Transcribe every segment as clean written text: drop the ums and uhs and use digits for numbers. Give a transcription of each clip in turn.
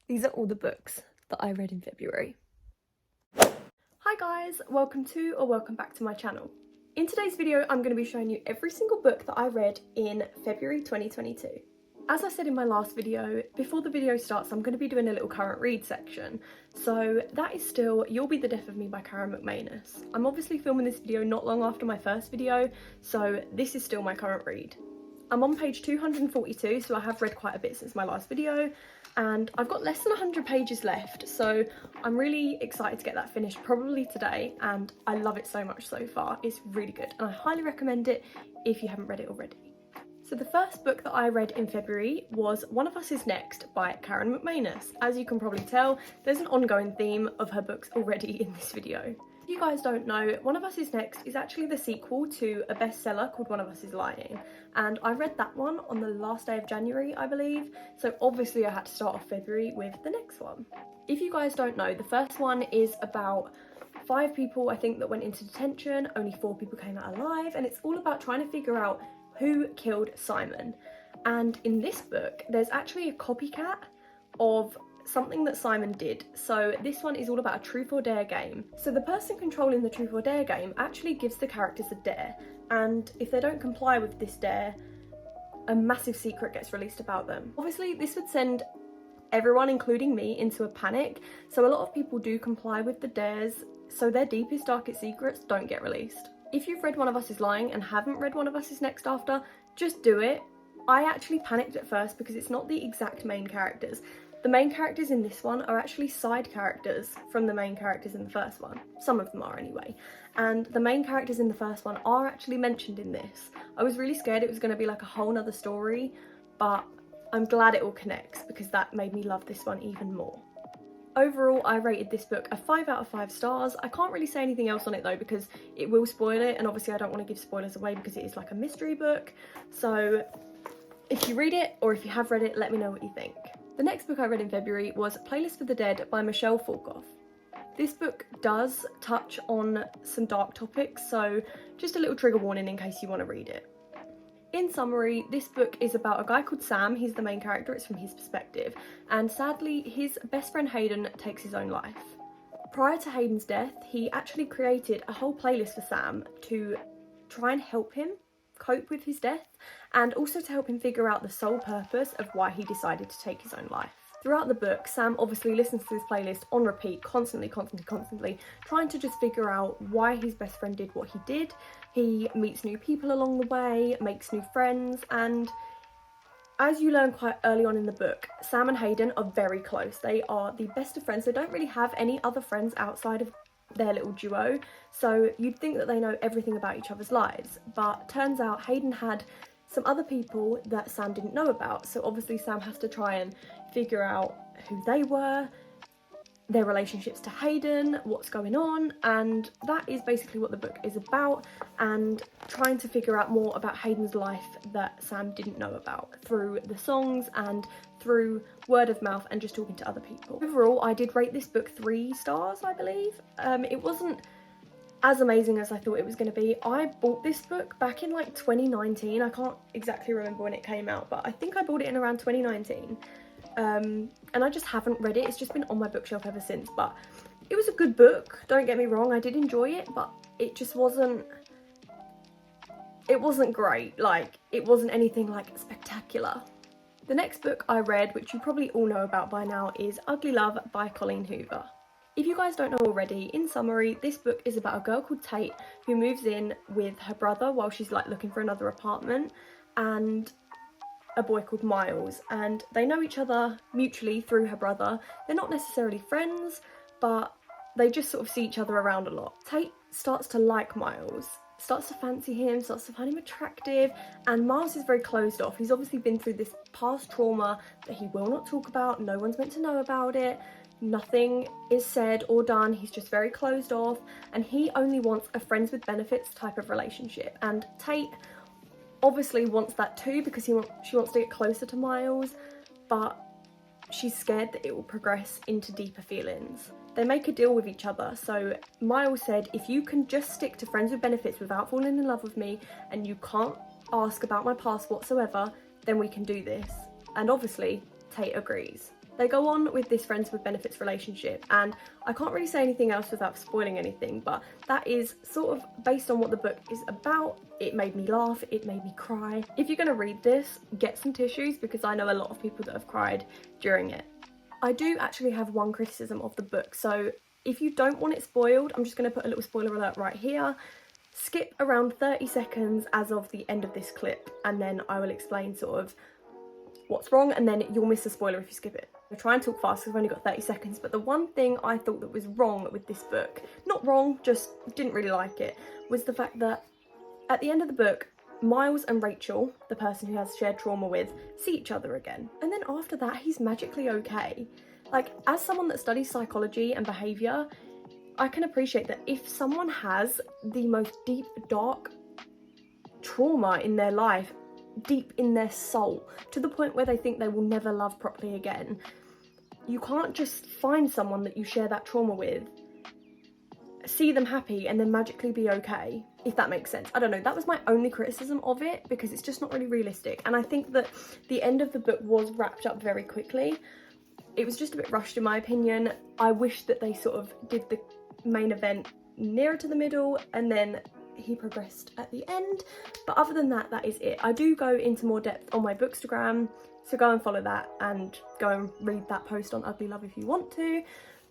These are all the books that I read in February. Hi guys, welcome back to my channel. In today's video, I'm going to be showing you every single book that I read in February 2022. As I said in my last video, before the video starts, I'm going to be doing a little current read section. So that is still You'll Be the Death of Me by Karen McManus. I'm obviously filming this video not long after my first video, so this is still my current read. I'm on page 242, so I have read quite a bit since my last video, and I've got less than 100 pages left, so I'm really excited to get that finished probably today, and I love it so much so far. It's really good, and I highly recommend it if you haven't read it already. So the first book that I read in February was One of Us Is Next by Karen McManus. As you can probably tell, there's an ongoing theme of her books already in this video. If you guys don't know, One of Us Is Next is actually the sequel to a bestseller called One of Us Is Lying, and I read that one on the last day of January, I believe, so obviously I had to start off February with the next one. If you guys don't know, the first one is about 5 people, I think, that went into detention. Only 4 people came out alive, and it's all about trying to figure out who killed Simon. And in this book, there's actually a copycat of something that Simon did. So this one is all about a truth or dare game. So the person controlling the truth or dare game actually gives the characters a dare, and if they don't comply with this dare, a massive secret gets released about them. Obviously this would send everyone, including me, into a panic, so a lot of people do comply with the dares, so their deepest, darkest secrets don't get released. If you've read One of Us Is Lying and haven't read One of Us Is Next after, just do it. I actually panicked at first because it's not the exact main characters. The main characters in this one are actually side characters from the main characters in the first one. Some of them are anyway. And the main characters in the first one are actually mentioned in this. I was really scared it was going to be like a whole nother story, but I'm glad it all connects because that made me love this one even more. Overall, I rated this book a 5 out of 5 stars. I can't really say anything else on it though because it will spoil it, and obviously I don't want to give spoilers away because it is like a mystery book. So if you read it, or if you have read it, let me know what you think. The next book I read in February was Playlist for the Dead by Michelle Fulkoff. This book does touch on some dark topics, so just a little trigger warning in case you want to read it. In summary, this book is about a guy called Sam. He's the main character, it's from his perspective, and sadly his best friend Hayden takes his own life. Prior to Hayden's death, he actually created a whole playlist for Sam to try and help him cope with his death, and also to help him figure out the sole purpose of why he decided to take his own life. Throughout the book, Sam obviously listens to this playlist on repeat, constantly, trying to just figure out why his best friend did what he did. He meets new people along the way, makes new friends, and as you learn quite early on in the book, Sam and Hayden are very close. They are the best of friends. They don't really have any other friends outside of their little duo, so you'd think that they know everything about each other's lives, but turns out Hayden had some other people that Sam didn't know about, so obviously Sam has to try and figure out who they were, their relationships to Hayden, what's going on, and that is basically what the book is about, and trying to figure out more about Hayden's life that Sam didn't know about through the songs and through word of mouth and just talking to other people. Overall, I did rate this book 3 stars, I believe. It wasn't as amazing as I thought it was going to be. I bought this book back in like 2019. I can't exactly remember when it came out, but I think I bought it in around 2019. And I just haven't read it. It's just been on my bookshelf ever since, but it was a good book, don't get me wrong. I did enjoy it, but it just wasn't great. Like, it wasn't anything like spectacular. The next book I read, which you probably all know about by now, is Ugly Love by Colleen Hoover. If you guys don't know already, in summary, this book is about a girl called Tate who moves in with her brother while she's like looking for another apartment, and a boy called Miles, and they know each other mutually through her brother. They're not necessarily friends, but they just sort of see each other around a lot. Tate starts to like Miles, starts to fancy him, starts to find him attractive, and Miles is very closed off. He's obviously been through this past trauma that he will not talk about. No one's meant to know about it. Nothing is said or done. He's just very closed off, and he only wants a friends with benefits type of relationship, and Tate obviously wants that too because she wants to get closer to Miles, but she's scared that it will progress into deeper feelings. They make a deal with each other. So Miles said, if you can just stick to friends with benefits without falling in love with me, and you can't ask about my past whatsoever, then we can do this. And obviously Tate agrees. They go on with this friends with benefits relationship, and I can't really say anything else without spoiling anything, but that is sort of based on what the book is about. It made me laugh, it made me cry. If you're going to read this, get some tissues, because I know a lot of people that have cried during it. I do actually have one criticism of the book, so if you don't want it spoiled, I'm just going to put a little spoiler alert right here. Skip around 30 seconds as of the end of this clip, and then I will explain sort of what's wrong, and then you'll miss a spoiler if you skip it. I'll try and talk fast because I've only got 30 seconds, but the one thing I thought that was wrong with this book, not wrong, just didn't really like it, was the fact that at the end of the book, Miles and Rachel, the person who has shared trauma with, see each other again. And then after that, he's magically okay. Like, as someone that studies psychology and behaviour, I can appreciate that if someone has the most deep, dark trauma in their life, deep in their soul, to the point where they think they will never love properly again, you can't just find someone that you share that trauma with, see them happy, and then magically be okay, if that makes sense. I don't know, that was my only criticism of it, because it's just not really realistic. And I think that the end of the book was wrapped up very quickly. It was just a bit rushed in my opinion. I wish that they sort of did the main event nearer to the middle and then he progressed at the end, but other than that, that is it. I do go into more depth on my Bookstagram, so go and follow that and go and read that post on Ugly Love if you want to,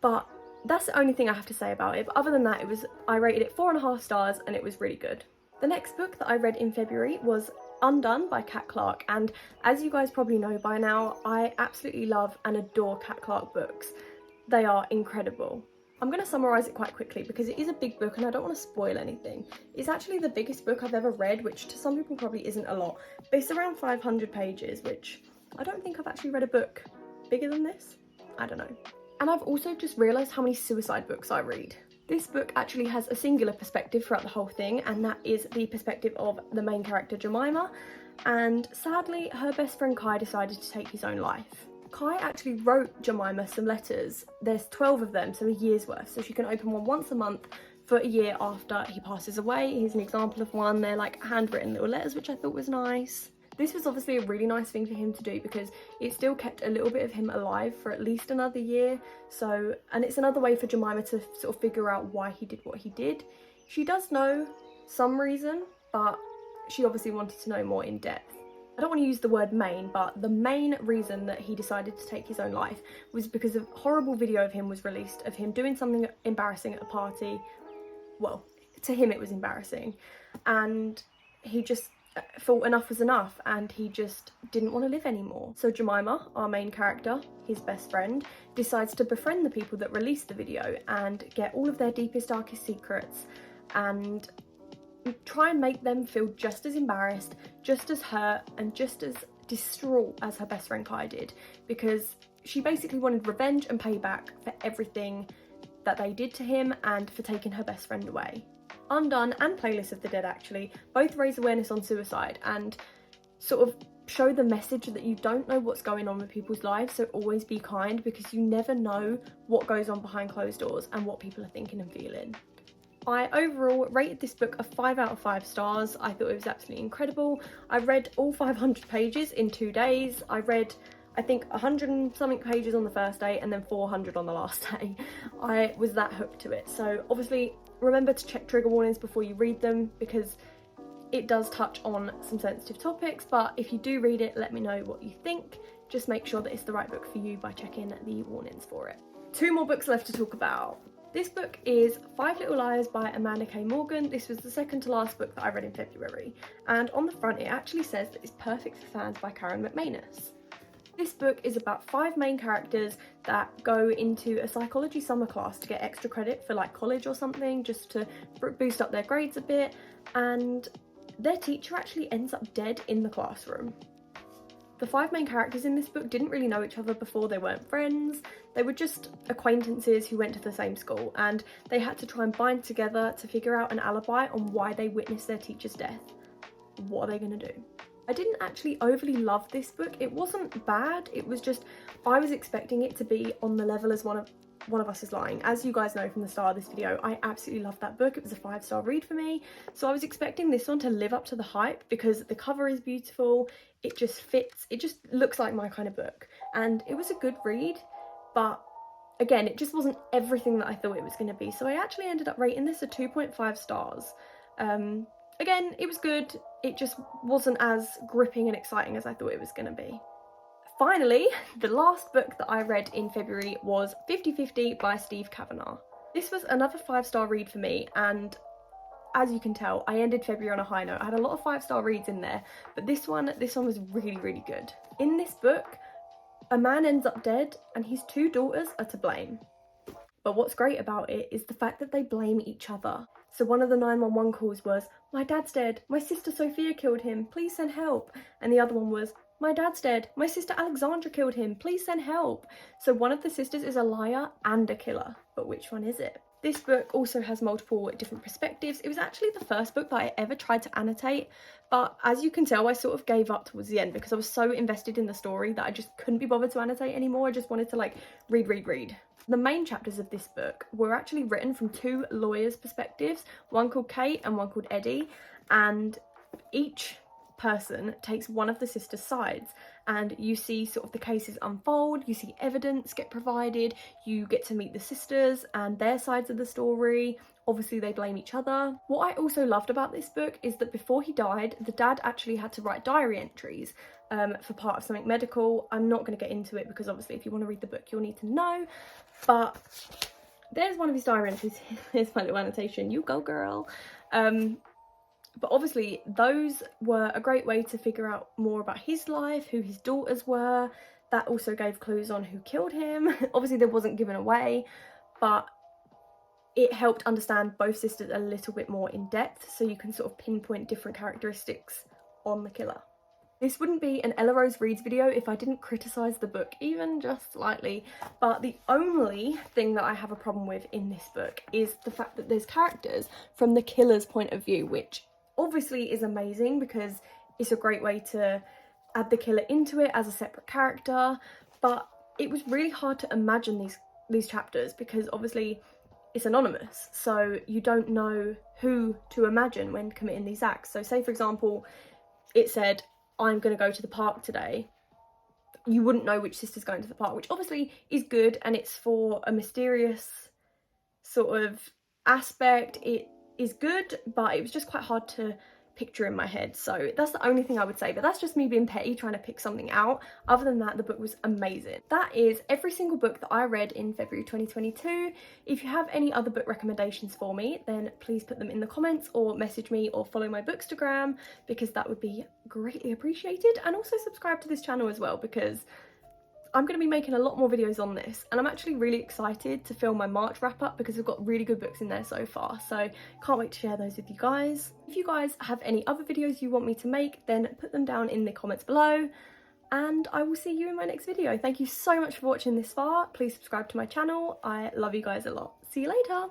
but that's the only thing I have to say about it. But other than that, I rated it 4.5 stars and it was really good. The next book that I read in February was Undone by Kat Clark, and as you guys probably know by now, I absolutely love and adore Kat Clark books. They are incredible. I'm going to summarise it quite quickly because it is a big book and I don't want to spoil anything. It's actually the biggest book I've ever read, which to some people probably isn't a lot, but it's around 500 pages, which I don't think I've actually read a book bigger than this. I don't know. And I've also just realised how many suicide books I read. This book actually has a singular perspective throughout the whole thing, and that is the perspective of the main character Jemima, and sadly her best friend Kai decided to take his own life. Kai actually wrote Jemima some letters. There's 12 of them, so a year's worth, so she can open one once a month for a year after he passes away. Here's an example of one. They're like handwritten little letters, which I thought was nice. This was obviously a really nice thing for him to do because it still kept a little bit of him alive for at least another year. So, and it's another way for Jemima to sort of figure out why he did what he did. She does know some reason, but she obviously wanted to know more in depth. I don't want to use the word main, but the main reason that he decided to take his own life was because a horrible video of him was released of him doing something embarrassing at a party. Well, to him it was embarrassing, and he just thought enough was enough and he just didn't want to live anymore. So Jemima, our main character, his best friend, decides to befriend the people that released the video and get all of their deepest, darkest secrets and try and make them feel just as embarrassed, just as hurt, and just as distraught as her best friend Kai did, because she basically wanted revenge and payback for everything that they did to him and for taking her best friend away. Undone and Playlist of the Dead actually both raise awareness on suicide and sort of show the message that you don't know what's going on with people's lives, so always be kind, because you never know what goes on behind closed doors and what people are thinking and feeling. I overall rated this book a 5 out of 5 stars. I thought it was absolutely incredible. I read all 500 pages in 2 days. I read, I think, 100 and something pages on the first day and then 400 on the last day. I was that hooked to it. So obviously remember to check trigger warnings before you read them, because it does touch on some sensitive topics, but if you do read it, let me know what you think. Just make sure that it's the right book for you by checking the warnings for it. 2 more books left to talk about. This book is Five Little Liars by Amanda K. Morgan. This was the second to last book that I read in February, and on the front it actually says that it's perfect for fans by Karen McManus. This book is about 5 main characters that go into a psychology summer class to get extra credit for like college or something, just to boost up their grades a bit, and their teacher actually ends up dead in the classroom. The 5 main characters in this book didn't really know each other before. They weren't friends, they were just acquaintances who went to the same school, and they had to try and bind together to figure out an alibi on why they witnessed their teacher's death. What are they going to do? I didn't actually overly love this book. It wasn't bad, it was just, I was expecting it to be on the level as One of Us Is Lying. As you guys know from the start of this video, I absolutely loved that book. It was a 5-star read for me. So I was expecting this one to live up to the hype because the cover is beautiful, it just fits, it just looks like my kind of book. and it was a good read, but again, it just wasn't everything that I thought it was going to be. So I actually ended up rating this a 2.5 stars. Again, it was good, it just wasn't as gripping and exciting as I thought it was going to be. Finally, the last book that I read in February was 50/50 by Steve Kavanagh. This was another 5-star read for me, and as you can tell, I ended February on a high note. I had a lot of 5-star reads in there, but this one was really, really good. In this book, a man ends up dead and his 2 daughters are to blame. But what's great about it is the fact that they blame each other. So one of the 911 calls was, "My dad's dead, my sister Sophia killed him, please send help." And the other one was, "My dad's dead, my sister Alexandra killed him, please send help." So one of the sisters is a liar and a killer, but which one is it? This book also has multiple different perspectives. It was actually the first book that I ever tried to annotate, but as you can tell, I sort of gave up towards the end because I was so invested in the story that I just couldn't be bothered to annotate anymore. I just wanted to like read. The main chapters of this book were actually written from 2 lawyers' perspectives, one called Kate and one called Eddie, and each person takes one of the sisters' sides, and you see sort of the cases unfold, you see evidence get provided, you get to meet the sisters and their sides of the story. Obviously they blame each other. What I also loved about this book is that before he died, the dad actually had to write diary entries for part of something medical. I'm not going to get into it because obviously if you want to read the book you'll need to know, but there's one of his diary entries. Here's my little annotation, you go girl. But obviously those were a great way to figure out more about his life, who his daughters were. That also gave clues on who killed him. Obviously they wasn't given away, but it helped understand both sisters a little bit more in depth, so you can sort of pinpoint different characteristics on the killer. This wouldn't be an EllaRoseReads video if I didn't criticise the book, even just slightly, but the only thing that I have a problem with in this book is the fact that there's characters from the killer's point of view, which obviously is amazing because it's a great way to add the killer into it as a separate character, but it was really hard to imagine these chapters because obviously it's anonymous, so you don't know who to imagine when committing these acts. So say for example it said, "I'm going to go to the park today," you wouldn't know which sister's going to the park, which obviously is good and it's for a mysterious sort of aspect. It is good, but it was just quite hard to picture in my head. So that's the only thing I would say, but that's just me being petty trying to pick something out. Other than that, the book was amazing. That is every single book that I read in February 2022. If you have any other book recommendations for me, then please put them in the comments or message me or follow my bookstagram, because that would be greatly appreciated. And also subscribe to this channel as well, because I'm going to be making a lot more videos on this, and I'm actually really excited to film my March wrap up because we've got really good books in there so far, so can't wait to share those with you guys. If you guys have any other videos you want me to make, then put them down in the comments below, and I will see you in my next video. Thank you so much for watching this far. Please subscribe to my channel. I love you guys a lot. See you later.